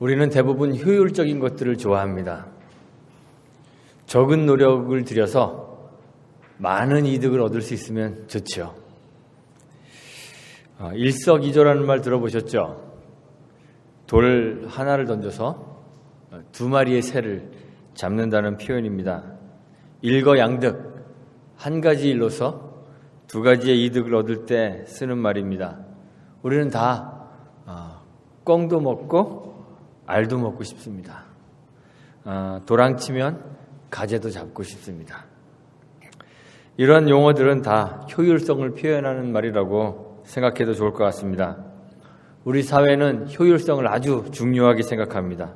우리는 대부분 효율적인 것들을 좋아합니다. 적은 노력을 들여서 많은 이득을 얻을 수 있으면 좋죠. 일석이조라는 말 들어보셨죠? 돌 하나를 던져서 두 마리의 새를 잡는다는 표현입니다. 일거양득, 한 가지 일로서 두 가지의 이득을 얻을 때 쓰는 말입니다. 우리는 다 꿩도 먹고 알도 먹고 싶습니다. 도랑치면 가재도 잡고 싶습니다. 이런 용어들은 다 효율성을 표현하는 말이라고 생각해도 좋을 것 같습니다. 우리 사회는 효율성을 아주 중요하게 생각합니다.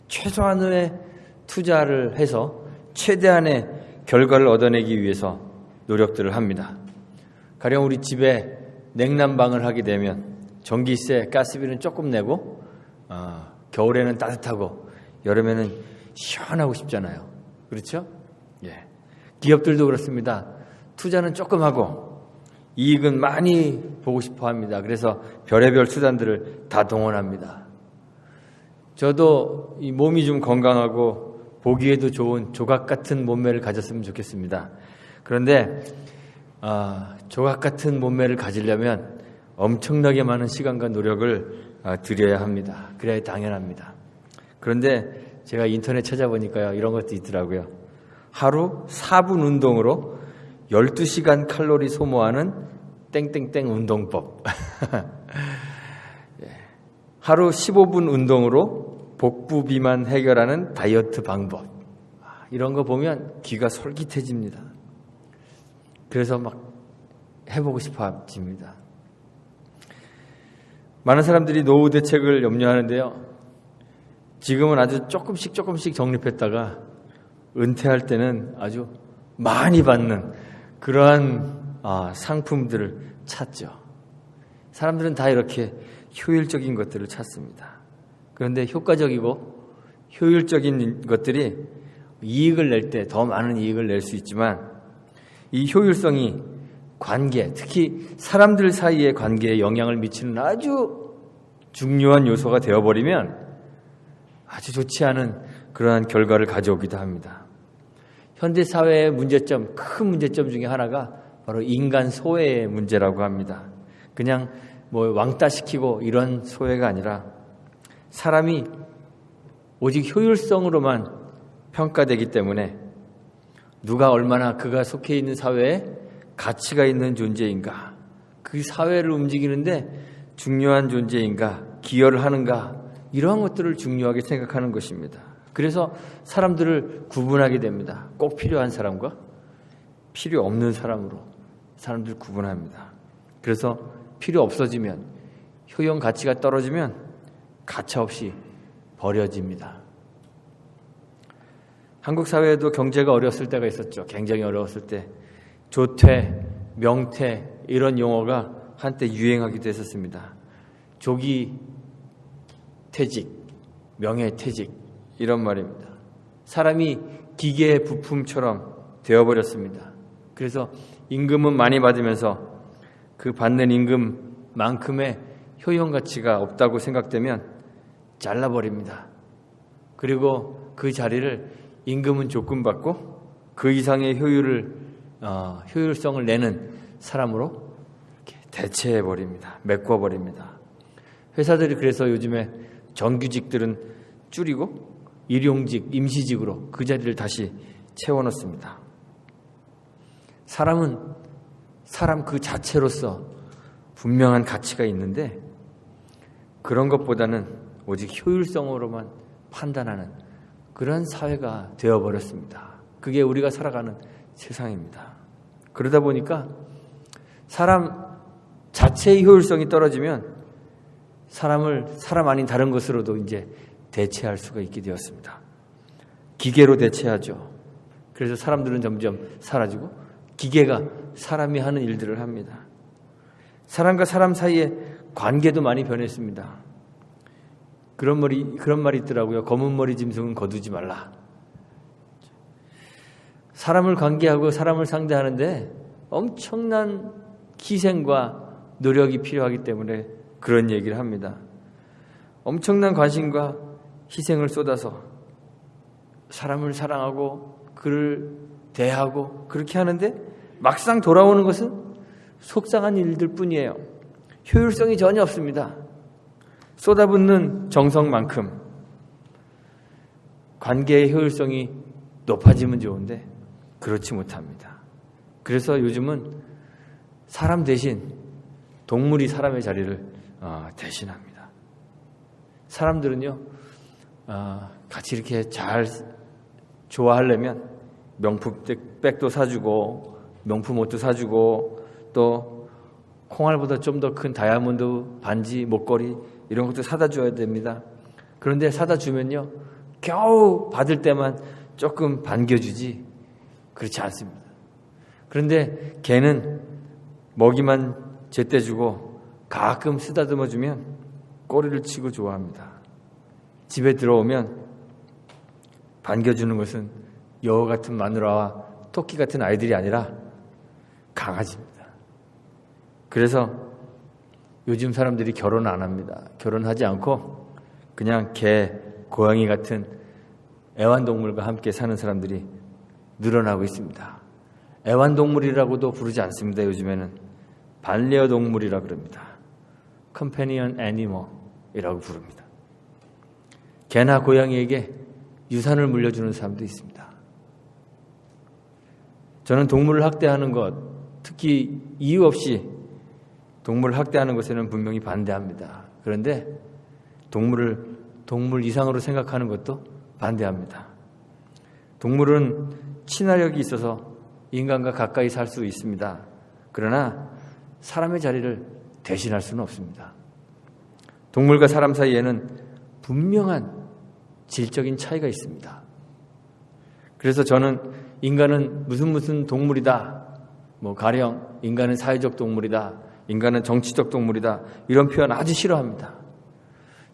최소한의 투자를 해서 최대한의 결과를 얻어내기 위해서 노력들을 합니다. 가령 우리 집에 냉난방을 하게 되면 전기세, 가스비는 조금 내고 겨울에는 따뜻하고 여름에는 시원하고 싶잖아요. 그렇죠? 예. 기업들도 그렇습니다. 투자는 조금 하고 이익은 많이 보고 싶어 합니다. 그래서 별의별 수단들을 다 동원합니다. 저도 이 몸이 좀 건강하고 보기에도 좋은 조각 같은 몸매를 가졌으면 좋겠습니다. 그런데 조각 같은 몸매를 가지려면 엄청나게 많은 시간과 노력을 들여야 합니다. 그래야 당연합니다. 그런데 제가 인터넷 찾아보니까요, 이런 것도 있더라고요. 하루 4분 운동으로 12시간 칼로리 소모하는 땡땡땡 운동법. 하루 15분 운동으로 복부 비만 해결하는 다이어트 방법. 이런 거 보면 귀가 솔깃해집니다. 그래서 막 해보고 싶어집니다. 많은 사람들이 노후 대책을 염려하는데요. 지금은 아주 조금씩 적립했다가 은퇴할 때는 아주 많이 받는 그러한 상품들을 찾죠. 사람들은 다 이렇게 효율적인 것들을 찾습니다. 그런데 효과적이고 효율적인 것들이 이익을 낼 때 더 많은 이익을 낼 수 있지만 이 효율성이 관계, 특히 사람들 사이의 관계에 영향을 미치는 아주 중요한 요소가 되어버리면 아주 좋지 않은 그러한 결과를 가져오기도 합니다. 현대 사회의 문제점, 큰 문제점 중에 하나가 바로 인간 소외의 문제라고 합니다. 그냥 왕따시키고 이런 소외가 아니라 사람이 오직 효율성으로만 평가되기 때문에 누가 얼마나 그가 속해 있는 사회에 가치가 있는 존재인가, 그 사회를 움직이는데 중요한 존재인가, 기여를 하는가, 이러한 것들을 중요하게 생각하는 것입니다. 그래서 사람들을 구분하게 됩니다. 꼭 필요한 사람과 필요 없는 사람으로 사람들을 구분합니다. 그래서 필요 없어지면, 효용 가치가 떨어지면 가차없이 버려집니다. 한국 사회에도 경제가 어려웠을 때가 있었죠. 굉장히 어려웠을 때 조퇴, 명퇴 이런 용어가 한때 유행하기도 했었습니다. 조기 퇴직, 명예퇴직 이런 말입니다. 사람이 기계의 부품처럼 되어버렸습니다. 그래서 임금은 많이 받으면서 그 받는 임금만큼의 효용 가치가 없다고 생각되면 잘라버립니다. 그리고 그 자리를 임금은 조금 받고 그 이상의 효율성을 내는 사람으로 이렇게 대체해버립니다. 메꿔버립니다. 회사들이 그래서 요즘에 정규직들은 줄이고 일용직, 임시직으로 그 자리를 다시 채워넣습니다. 사람은 사람 그 자체로서 분명한 가치가 있는데 그런 것보다는 오직 효율성으로만 판단하는 그런 사회가 되어버렸습니다. 그게 우리가 살아가는 세상입니다. 그러다 보니까 사람 자체의 효율성이 떨어지면 사람을 사람 아닌 다른 것으로도 이제 대체할 수가 있게 되었습니다. 기계로 대체하죠. 그래서 사람들은 점점 사라지고 기계가 사람이 하는 일들을 합니다. 사람과 사람 사이의 관계도 많이 변했습니다. 그런 말이 있더라고요. 검은 머리 짐승은 거두지 말라. 사람을 관계하고 사람을 상대하는데 엄청난 희생과 노력이 필요하기 때문에 그런 얘기를 합니다. 엄청난 관심과 희생을 쏟아서 사람을 사랑하고 그를 대하고 그렇게 하는데 막상 돌아오는 것은 속상한 일들 뿐이에요. 효율성이 전혀 없습니다. 쏟아붓는 정성만큼 관계의 효율성이 높아지면 좋은데 그렇지 못합니다. 그래서 요즘은 사람 대신 동물이 사람의 자리를 대신합니다. 사람들은요, 같이 이렇게 잘 좋아하려면 명품백도 사주고 명품 옷도 사주고 또 콩알보다 좀 더 큰 다이아몬드 반지, 목걸이 이런 것도 사다 줘야 됩니다. 그런데 사다 주면요, 겨우 받을 때만 조금 반겨주지 그렇지 않습니다. 그런데 개는 먹이만 제때 주고 가끔 쓰다듬어 주면 꼬리를 치고 좋아합니다. 집에 들어오면 반겨주는 것은 여우 같은 마누라와 토끼 같은 아이들이 아니라 강아지입니다. 그래서 요즘 사람들이 결혼 안 합니다. 결혼하지 않고 그냥 개, 고양이 같은 애완동물과 함께 사는 사람들이 늘어나고 있습니다. 애완동물이라고도 부르지 않습니다. 요즘에는 반려동물이라 그럽니다. Companion Animal이라고 부릅니다. 개나 고양이에게 유산을 물려주는 사람도 있습니다. 저는 동물을 학대하는 것, 특히 이유 없이 동물을 학대하는 것에는 분명히 반대합니다. 그런데 동물 이상으로 생각하는 것도 반대합니다. 동물은 친화력이 있어서 인간과 가까이 살 수 있습니다. 그러나 사람의 자리를 대신할 수는 없습니다. 동물과 사람 사이에는 분명한 질적인 차이가 있습니다. 그래서 저는 인간은 무슨 동물이다, 가령 인간은 사회적 동물이다, 인간은 정치적 동물이다, 이런 표현 아주 싫어합니다.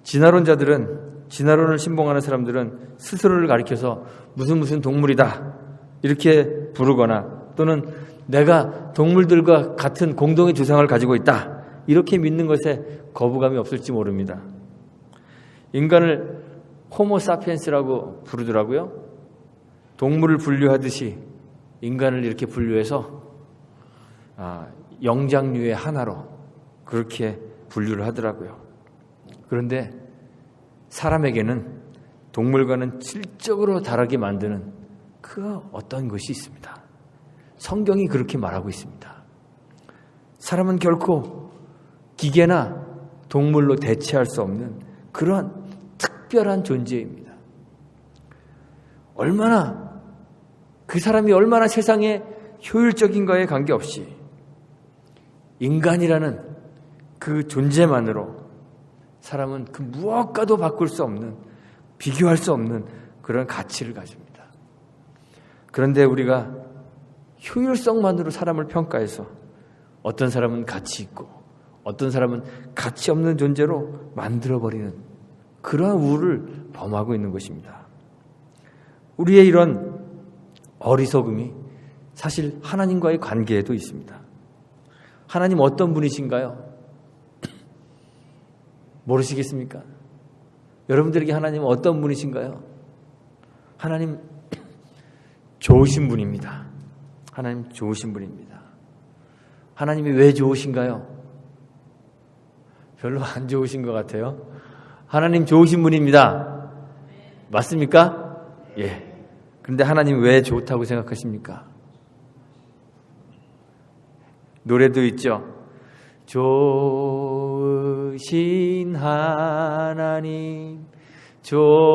진화론을 신봉하는 사람들은 스스로를 가리켜서 무슨 동물이다 이렇게 부르거나 또는 내가 동물들과 같은 공동의 주상을 가지고 있다 이렇게 믿는 것에 거부감이 없을지 모릅니다. 인간을 호모사피엔스라고 부르더라고요. 동물을 분류하듯이 인간을 이렇게 분류해서 영장류의 하나로 그렇게 분류를 하더라고요. 그런데 사람에게는 동물과는 질적으로 다르게 만드는 그 어떤 것이 있습니다. 성경이 그렇게 말하고 있습니다. 사람은 결코 기계나 동물로 대체할 수 없는 그런 특별한 존재입니다. 그 사람이 얼마나 세상에 효율적인가에 관계없이 인간이라는 그 존재만으로 사람은 그 무엇과도 바꿀 수 없는, 비교할 수 없는 그런 가치를 가집니다. 그런데 우리가 효율성만으로 사람을 평가해서 어떤 사람은 가치 있고 어떤 사람은 가치 없는 존재로 만들어버리는 그러한 우를 범하고 있는 것입니다. 우리의 이런 어리석음이 사실 하나님과의 관계에도 있습니다. 하나님 어떤 분이신가요? 모르시겠습니까? 여러분들에게 하나님은 어떤 분이신가요? 하나님 좋으신 분입니다. 하나님 좋으신 분입니다. 하나님이 왜 좋으신가요? 별로 안 좋으신 것 같아요. 하나님 좋으신 분입니다. 맞습니까? 예. 그런데 하나님 왜 좋다고 생각하십니까? 노래도 있죠. 좋으신 하나님, 좋으신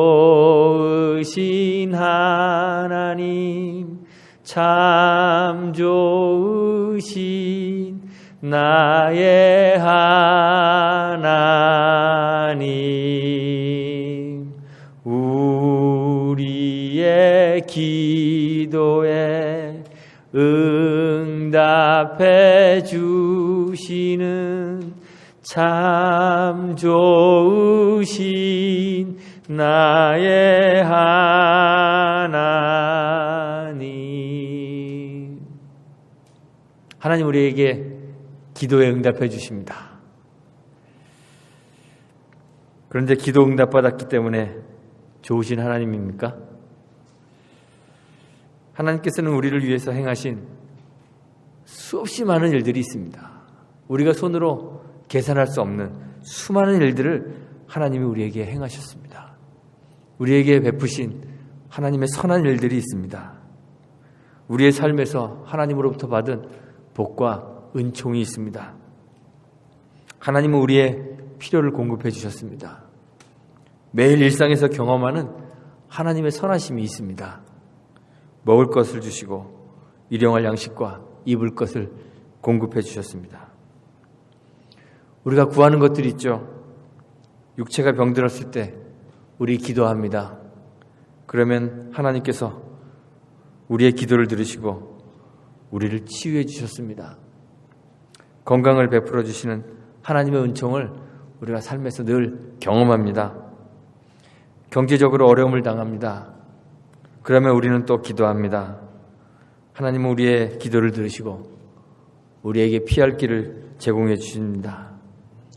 하나님, 참 좋으신 나의 하나님, 우리의 기도에 응답해 주시는 참 좋으신 나의 하나님. 하나님 우리에게 기도에 응답해 주십니다. 그런데 기도 응답받았기 때문에 좋으신 하나님입니까? 하나님께서는 우리를 위해서 행하신 수없이 많은 일들이 있습니다. 우리가 손으로 계산할 수 없는 수많은 일들을 하나님이 우리에게 행하셨습니다. 우리에게 베푸신 하나님의 선한 일들이 있습니다. 우리의 삶에서 하나님으로부터 받은 복과 은총이 있습니다. 하나님은 우리의 필요를 공급해 주셨습니다. 매일 일상에서 경험하는 하나님의 선하심이 있습니다. 먹을 것을 주시고 일용할 양식과 입을 것을 공급해 주셨습니다. 우리가 구하는 것들이 있죠. 육체가 병들었을 때 우리 기도합니다. 그러면 하나님께서 우리의 기도를 들으시고 우리를 치유해 주셨습니다. 건강을 베풀어 주시는 하나님의 은총을 우리가 삶에서 늘 경험합니다. 경제적으로 어려움을 당합니다. 그러면 우리는 또 기도합니다. 하나님은 우리의 기도를 들으시고 우리에게 피할 길을 제공해 주십니다.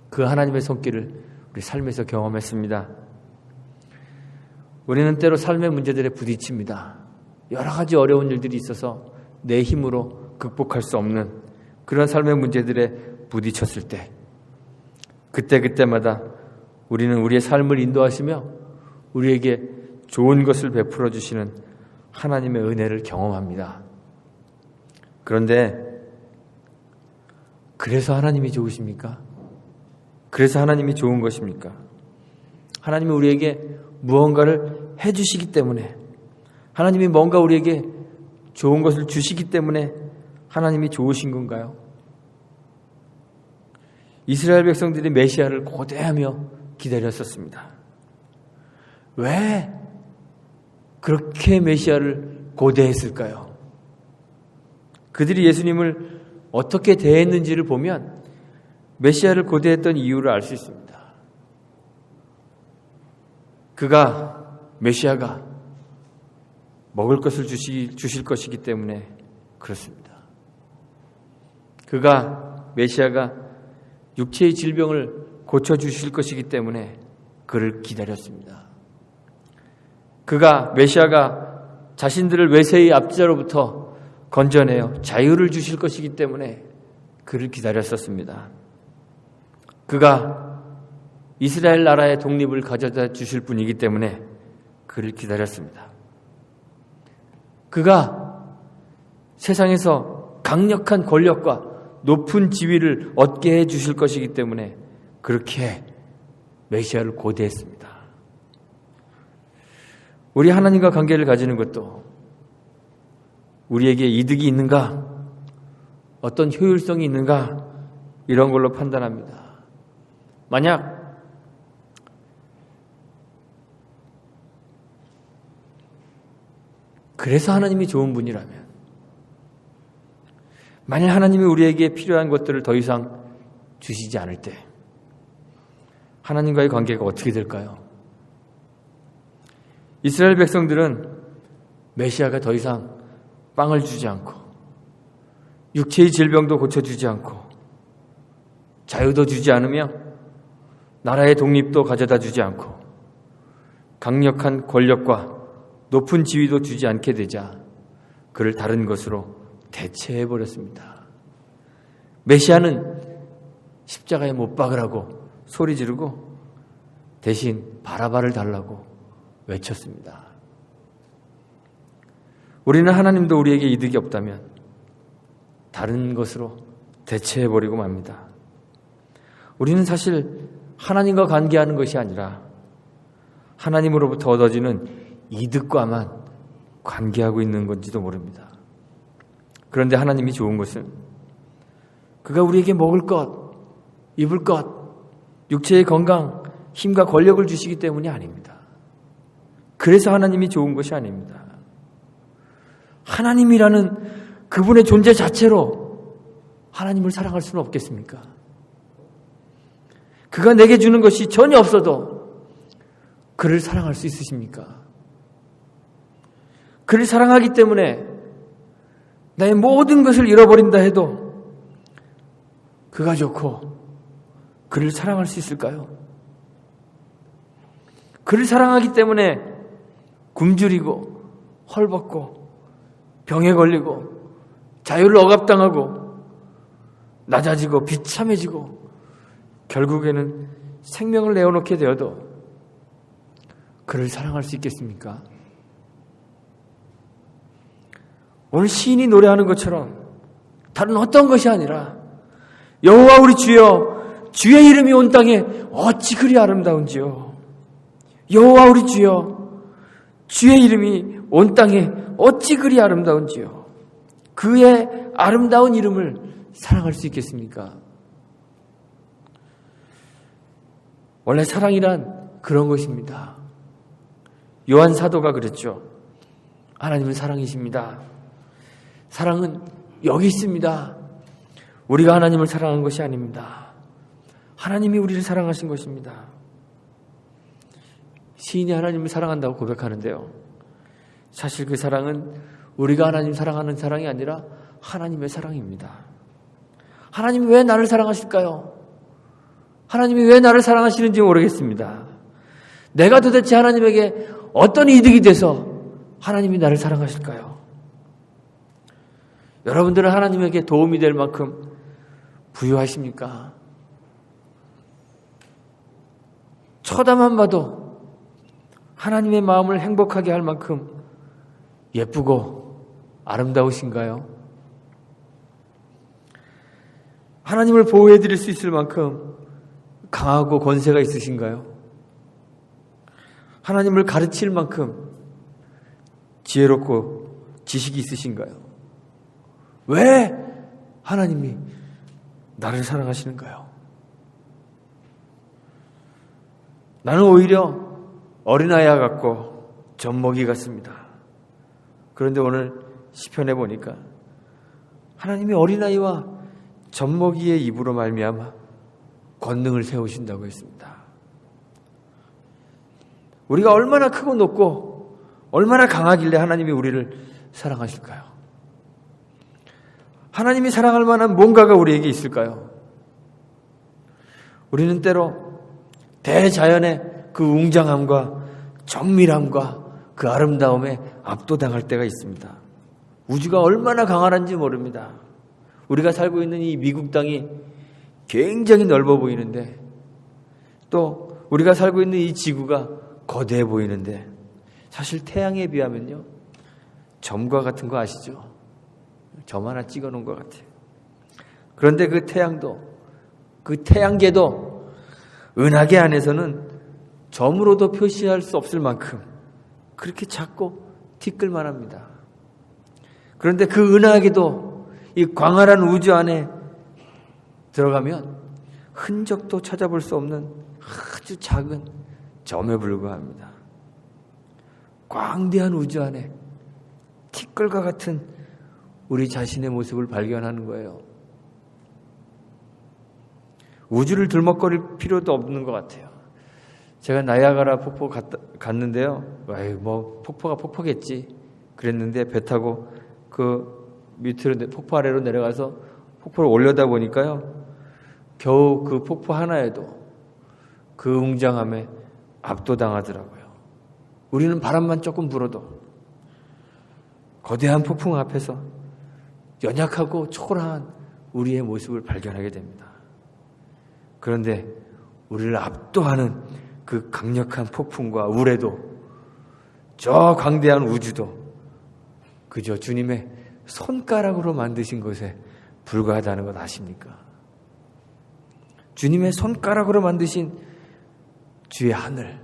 그 하나님의 손길을 우리 삶에서 경험했습니다. 우리는 때로 삶의 문제들에 부딪힙니다. 여러 가지 어려운 일들이 있어서 내 힘으로 극복할 수 없는 그런 삶의 문제들에 부딪혔을 때 그때마다 우리는 우리의 삶을 인도하시며 우리에게 좋은 것을 베풀어 주시는 하나님의 은혜를 경험합니다. 그런데 그래서 하나님이 좋으십니까? 그래서 하나님이 좋은 것입니까? 하나님이 우리에게 무언가를 해주시기 때문에, 하나님이 뭔가 우리에게 좋은 것을 주시기 때문에 하나님이 좋으신 건가요? 이스라엘 백성들이 메시아를 고대하며 기다렸었습니다. 왜 그렇게 메시아를 고대했을까요? 그들이 예수님을 어떻게 대했는지를 보면 메시아를 고대했던 이유를 알 수 있습니다. 메시아가 먹을 것을 주실 것이기 때문에 그렇습니다. 메시아가 육체의 질병을 고쳐주실 것이기 때문에 그를 기다렸습니다. 메시아가 자신들을 외세의 압제로부터 건져내어 자유를 주실 것이기 때문에 그를 기다렸었습니다. 이스라엘 나라의 독립을 가져다 주실 분이기 때문에 그를 기다렸습니다. 세상에서 강력한 권력과 높은 지위를 얻게 해 주실 것이기 때문에 그렇게 메시아를 고대했습니다. 우리 하나님과 관계를 가지는 것도 우리에게 이득이 있는가, 어떤 효율성이 있는가, 이런 걸로 판단합니다. 만약 그래서 하나님이 좋은 분이라면, 만약 하나님이 우리에게 필요한 것들을 더 이상 주시지 않을 때 하나님과의 관계가 어떻게 될까요? 이스라엘 백성들은 메시아가 더 이상 빵을 주지 않고 육체의 질병도 고쳐주지 않고 자유도 주지 않으며 나라의 독립도 가져다 주지 않고 강력한 권력과 높은 지위도 주지 않게 되자 그를 다른 것으로 대체해버렸습니다. 메시아는 십자가에 못 박으라고 소리 지르고 대신 바라바를 달라고 외쳤습니다. 우리는 하나님도 우리에게 이득이 없다면 다른 것으로 대체해버리고 맙니다. 우리는 사실 하나님과 관계하는 것이 아니라 하나님으로부터 얻어지는 이득과만 관계하고 있는 건지도 모릅니다. 그런데 하나님이 좋은 것은 그가 우리에게 먹을 것, 입을 것, 육체의 건강, 힘과 권력을 주시기 때문이 아닙니다. 그래서 하나님이 좋은 것이 아닙니다. 하나님이라는 그분의 존재 자체로 하나님을 사랑할 수는 없겠습니까? 그가 내게 주는 것이 전혀 없어도 그를 사랑할 수 있으십니까? 그를 사랑하기 때문에 나의 모든 것을 잃어버린다 해도 그가 좋고 그를 사랑할 수 있을까요? 그를 사랑하기 때문에 굶주리고 헐벗고 병에 걸리고 자유를 억압당하고 낮아지고 비참해지고 결국에는 생명을 내어놓게 되어도 그를 사랑할 수 있겠습니까? 오늘 시인이 노래하는 것처럼 다른 어떤 것이 아니라 여호와 우리 주여, 주의 이름이 온 땅에 어찌 그리 아름다운지요. 여호와 우리 주여, 주의 이름이 온 땅에 어찌 그리 아름다운지요. 그의 아름다운 이름을 사랑할 수 있겠습니까? 원래 사랑이란 그런 것입니다. 요한 사도가 그랬죠. 하나님은 사랑이십니다. 사랑은 여기 있습니다. 우리가 하나님을 사랑한 것이 아닙니다. 하나님이 우리를 사랑하신 것입니다. 시인이 하나님을 사랑한다고 고백하는데요. 사실 그 사랑은 우리가 하나님 사랑하는 사랑이 아니라 하나님의 사랑입니다. 하나님이 왜 나를 사랑하실까요? 하나님이 왜 나를 사랑하시는지 모르겠습니다. 내가 도대체 하나님에게 어떤 이득이 돼서 하나님이 나를 사랑하실까요? 여러분들은 하나님에게 도움이 될 만큼 부유하십니까? 쳐다만 봐도 하나님의 마음을 행복하게 할 만큼 예쁘고 아름다우신가요? 하나님을 보호해 드릴 수 있을 만큼 강하고 권세가 있으신가요? 하나님을 가르칠 만큼 지혜롭고 지식이 있으신가요? 왜 하나님이 나를 사랑하시는가요? 나는 오히려 어린아이와 같고 젖먹이 같습니다. 그런데 오늘 시편에 보니까 하나님이 어린아이와 젖먹이의 입으로 말미암아 권능을 세우신다고 했습니다. 우리가 얼마나 크고 높고 얼마나 강하길래 하나님이 우리를 사랑하실까요? 하나님이 사랑할 만한 뭔가가 우리에게 있을까요? 우리는 때로 대자연의 그 웅장함과 정밀함과 그 아름다움에 압도당할 때가 있습니다. 우주가 얼마나 강한지 모릅니다. 우리가 살고 있는 이 미국 땅이 굉장히 넓어 보이는데 또 우리가 살고 있는 이 지구가 거대해 보이는데 사실 태양에 비하면요 점과 같은 거 아시죠? 점 하나 찍어 놓은 것 같아요. 그런데 그 태양도 그 태양계도 은하계 안에서는 점으로도 표시할 수 없을 만큼 그렇게 작고 티끌만 합니다. 그런데 그 은하계도 이 광활한 우주 안에 들어가면 흔적도 찾아볼 수 없는 아주 작은 점에 불과합니다. 광대한 우주 안에 티끌과 같은 우리 자신의 모습을 발견하는 거예요. 우주를 들먹거릴 필요도 없는 것 같아요. 제가 나이아가라 폭포 갔는데요. 뭐 폭포가 폭포겠지 그랬는데 배 타고 그 밑으로 폭포 아래로 내려가서 폭포를 올려다 보니까요. 겨우 그 폭포 하나에도 그 웅장함에 압도당하더라고요. 우리는 바람만 조금 불어도 거대한 폭풍 앞에서 연약하고 초라한 우리의 모습을 발견하게 됩니다. 그런데 우리를 압도하는 그 강력한 폭풍과 우레도 저 광대한 우주도 그저 주님의 손가락으로 만드신 것에 불과하다는 것 아십니까? 주님의 손가락으로 만드신 주의 하늘,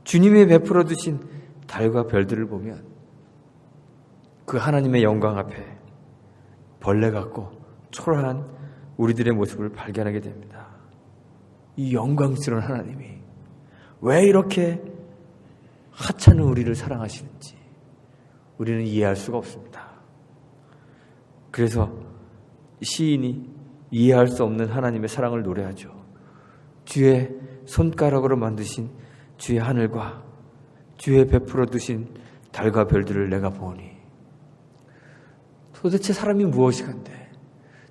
주님이 베풀어 두신 달과 별들을 보면 그 하나님의 영광 앞에 벌레 같고 초라한 우리들의 모습을 발견하게 됩니다. 이 영광스러운 하나님이 왜 이렇게 하찮은 우리를 사랑하시는지 우리는 이해할 수가 없습니다. 그래서 시인이 이해할 수 없는 하나님의 사랑을 노래하죠. 주의 손가락으로 만드신 주의 하늘과 주의 베풀어 두신 달과 별들을 내가 보니 도대체 사람이 무엇이간데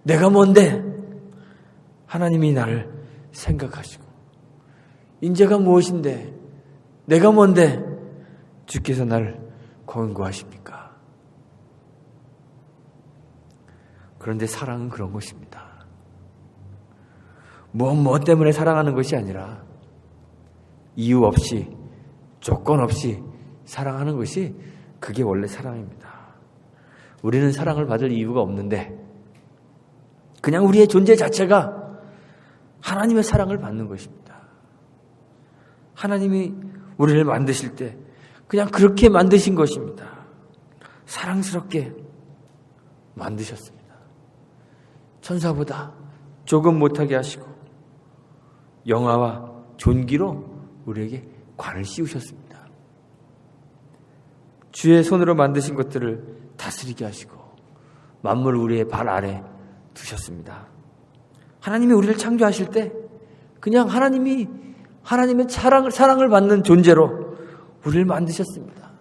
내가 뭔데 하나님이 나를 생각하시고 인재가 무엇인데 내가 뭔데 주께서 날 권고하십니까? 그런데 사랑은 그런 것입니다. 무엇 때문에 사랑하는 것이 아니라 이유 없이, 조건 없이 사랑하는 것이 그게 원래 사랑입니다. 우리는 사랑을 받을 이유가 없는데 그냥 우리의 존재 자체가 하나님의 사랑을 받는 것입니다. 하나님이 우리를 만드실 때 그냥 그렇게 만드신 것입니다. 사랑스럽게 만드셨습니다. 천사보다 조금 못하게 하시고 영화와 존귀로 우리에게 관을 씌우셨습니다. 주의 손으로 만드신 것들을 다스리게 하시고 만물 우리의 발 아래 두셨습니다. 하나님이 우리를 창조하실 때 그냥 하나님의 사랑을 받는 존재로 우리를 만드셨습니다.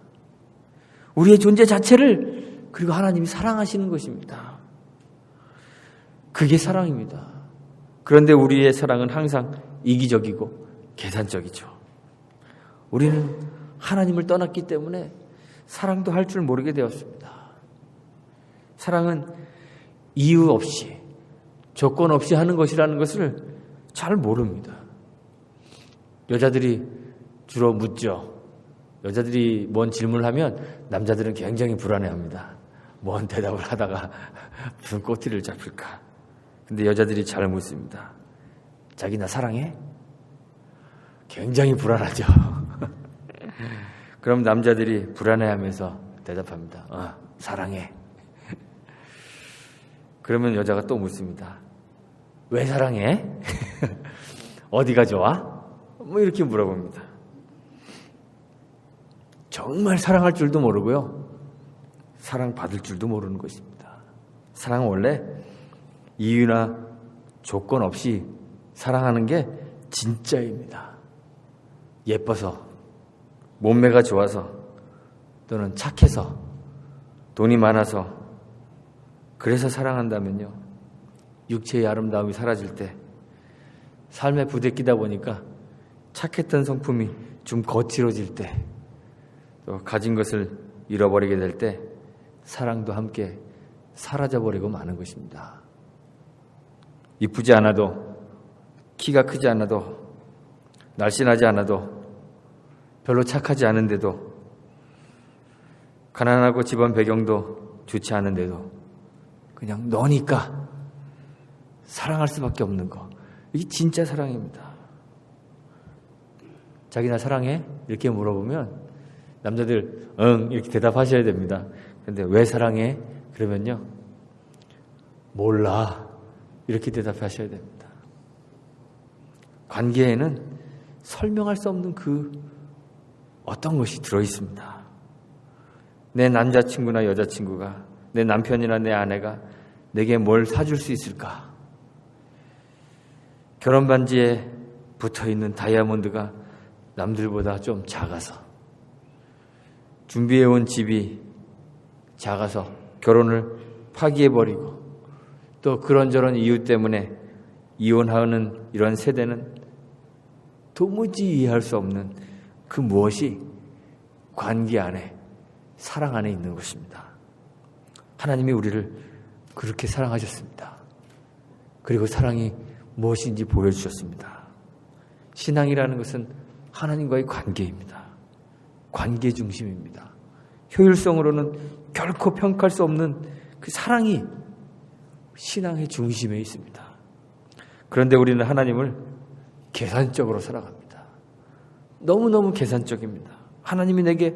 우리의 존재 자체를 그리고 하나님이 사랑하시는 것입니다. 그게 사랑입니다. 그런데 우리의 사랑은 항상 이기적이고 계산적이죠. 우리는 하나님을 떠났기 때문에 사랑도 할 줄 모르게 되었습니다. 사랑은 이유 없이, 조건 없이 하는 것이라는 것을 잘 모릅니다. 여자들이 주로 묻죠. 여자들이 뭔 질문을 하면 남자들은 굉장히 불안해합니다. 뭔 대답을 하다가 무슨 꼬투리를 잡힐까. 근데 여자들이 잘 묻습니다. 자기 나 사랑해? 굉장히 불안하죠. 그럼 남자들이 불안해하면서 대답합니다. 사랑해. 그러면 여자가 또 묻습니다. 왜 사랑해? 어디가 좋아? 뭐 이렇게 물어봅니다. 정말 사랑할 줄도 모르고요. 사랑받을 줄도 모르는 것입니다. 사랑은 원래 이유나 조건 없이 사랑하는 게 진짜입니다. 예뻐서, 몸매가 좋아서, 또는 착해서, 돈이 많아서, 그래서 사랑한다면요. 육체의 아름다움이 사라질 때, 삶에 부대끼다 보니까 착했던 성품이 좀 거칠어질 때, 또 가진 것을 잃어버리게 될 때 사랑도 함께 사라져버리고 마는 것입니다. 이쁘지 않아도, 키가 크지 않아도, 날씬하지 않아도, 별로 착하지 않은데도, 가난하고 집안 배경도 좋지 않은데도 그냥 너니까 사랑할 수밖에 없는 거. 이게 진짜 사랑입니다. 자기 나 사랑해? 이렇게 물어보면 남자들 응 이렇게 대답하셔야 됩니다. 그런데 왜 사랑해? 그러면요. 몰라. 이렇게 대답하셔야 됩니다. 관계에는 설명할 수 없는 그 어떤 것이 들어있습니다. 내 남자친구나 여자친구가, 내 남편이나 내 아내가 내게 뭘 사줄 수 있을까? 결혼 반지에 붙어있는 다이아몬드가 남들보다 좀 작아서, 준비해온 집이 작아서 결혼을 파기해버리고, 또 그런저런 이유 때문에 이혼하는 이런 세대는 도무지 이해할 수 없는 그 무엇이 관계 안에, 사랑 안에 있는 것입니다. 하나님이 우리를 그렇게 사랑하셨습니다. 그리고 사랑이 무엇인지 보여주셨습니다. 신앙이라는 것은 하나님과의 관계입니다. 관계 중심입니다. 효율성으로는 결코 평가할 수 없는 그 사랑이 신앙의 중심에 있습니다. 그런데 우리는 하나님을 계산적으로 살아갑니다. 너무너무 계산적입니다. 하나님이 내게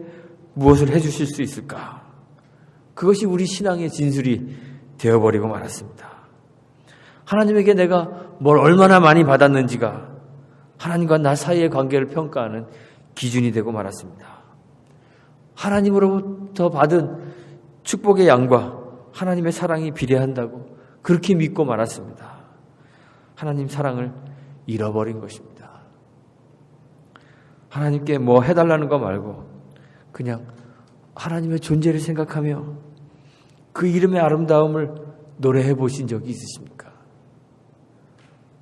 무엇을 해주실 수 있을까? 그것이 우리 신앙의 진술이 되어버리고 말았습니다. 하나님에게 내가 뭘 얼마나 많이 받았는지가 하나님과 나 사이의 관계를 평가하는 기준이 되고 말았습니다. 하나님으로부터 받은 축복의 양과 하나님의 사랑이 비례한다고 그렇게 믿고 말았습니다. 하나님 사랑을 잃어버린 것입니다. 하나님께 뭐 해달라는 거 말고 그냥 하나님의 존재를 생각하며 그 이름의 아름다움을 노래해 보신 적이 있으십니까?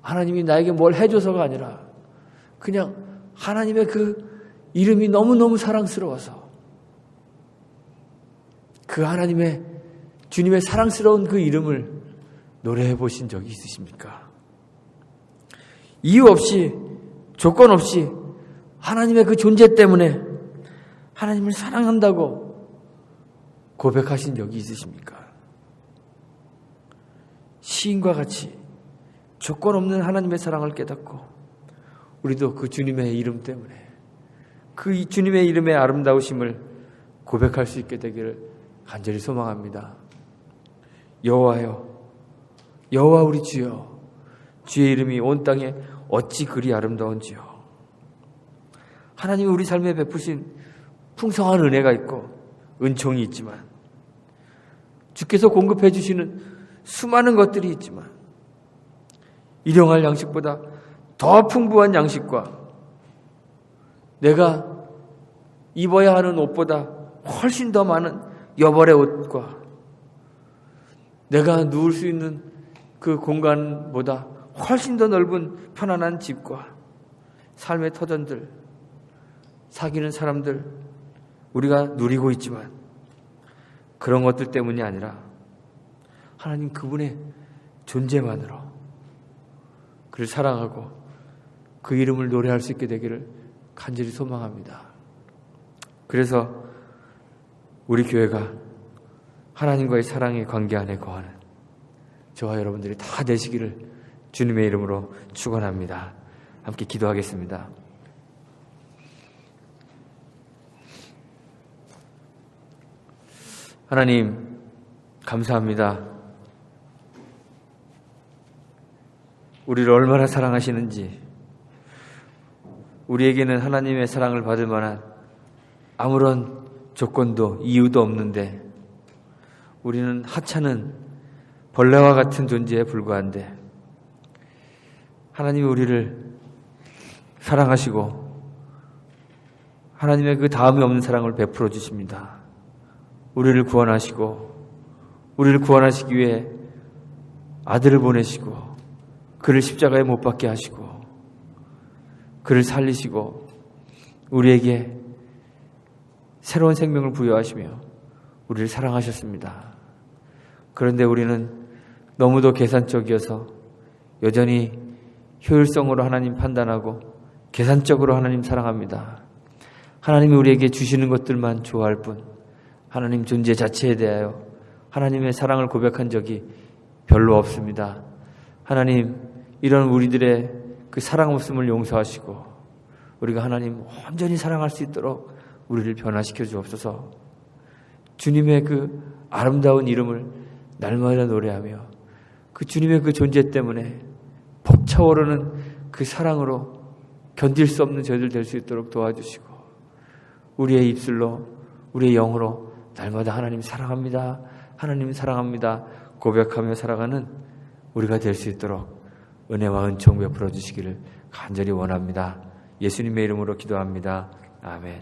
하나님이 나에게 뭘 해줘서가 아니라 그냥 하나님의 그 이름이 너무너무 사랑스러워서 그 하나님의 주님의 사랑스러운 그 이름을 노래해 보신 적이 있으십니까? 이유 없이, 조건 없이 하나님의 그 존재 때문에 하나님을 사랑한다고 고백하신 적이 있으십니까? 시인과 같이 조건 없는 하나님의 사랑을 깨닫고 우리도 그 주님의 이름 때문에 그 주님의 이름의 아름다우심을 고백할 수 있게 되기를 간절히 소망합니다. 여호와여, 여호와 우리 주여, 주의 이름이 온 땅에 어찌 그리 아름다운지요. 하나님이 우리 삶에 베푸신 풍성한 은혜가 있고 은총이 있지만, 주께서 공급해 주시는 수많은 것들이 있지만, 일용할 양식보다 더 풍부한 양식과 내가 입어야 하는 옷보다 훨씬 더 많은 여벌의 옷과 내가 누울 수 있는 그 공간보다 훨씬 더 넓은 편안한 집과 삶의 터전들, 사귀는 사람들 우리가 누리고 있지만, 그런 것들 때문이 아니라 하나님 그분의 존재만으로 그를 사랑하고 그 이름을 노래할 수 있게 되기를 간절히 소망합니다. 그래서 우리 교회가 하나님과의 사랑의 관계 안에 거하는 저와 여러분들이 다 되시기를 주님의 이름으로 축원합니다. 함께 기도하겠습니다. 하나님 감사합니다. 우리를 얼마나 사랑하시는지, 우리에게는 하나님의 사랑을 받을 만한 아무런 조건도 이유도 없는데 우리는 하찮은 벌레와 같은 존재에 불과한데 하나님이 우리를 사랑하시고 하나님의 그 다음이 없는 사랑을 베풀어 주십니다. 우리를 구원하시고 우리를 구원하시기 위해 아들을 보내시고 그를 십자가에 못 박게 하시고 그를 살리시고 우리에게 새로운 생명을 부여하시며 우리를 사랑하셨습니다. 그런데 우리는 너무도 계산적이어서 여전히 효율성으로 하나님 판단하고 계산적으로 하나님 사랑합니다. 하나님이 우리에게 주시는 것들만 좋아할 뿐 하나님 존재 자체에 대하여 하나님의 사랑을 고백한 적이 별로 없습니다. 하나님, 이런 우리들의 그 사랑 없음을 용서하시고 우리가 하나님 온전히 사랑할 수 있도록 우리를 변화시켜 주옵소서. 주님의 그 아름다운 이름을 날마다 노래하며 그 주님의 그 존재 때문에 벅차오르는 그 사랑으로 견딜 수 없는 저희들 될 수 있도록 도와주시고 우리의 입술로 우리의 영으로 날마다 하나님 사랑합니다, 하나님 사랑합니다 고백하며 살아가는 우리가 될 수 있도록 은혜와 은총 베풀어 주시기를 간절히 원합니다. 예수님의 이름으로 기도합니다. 아멘.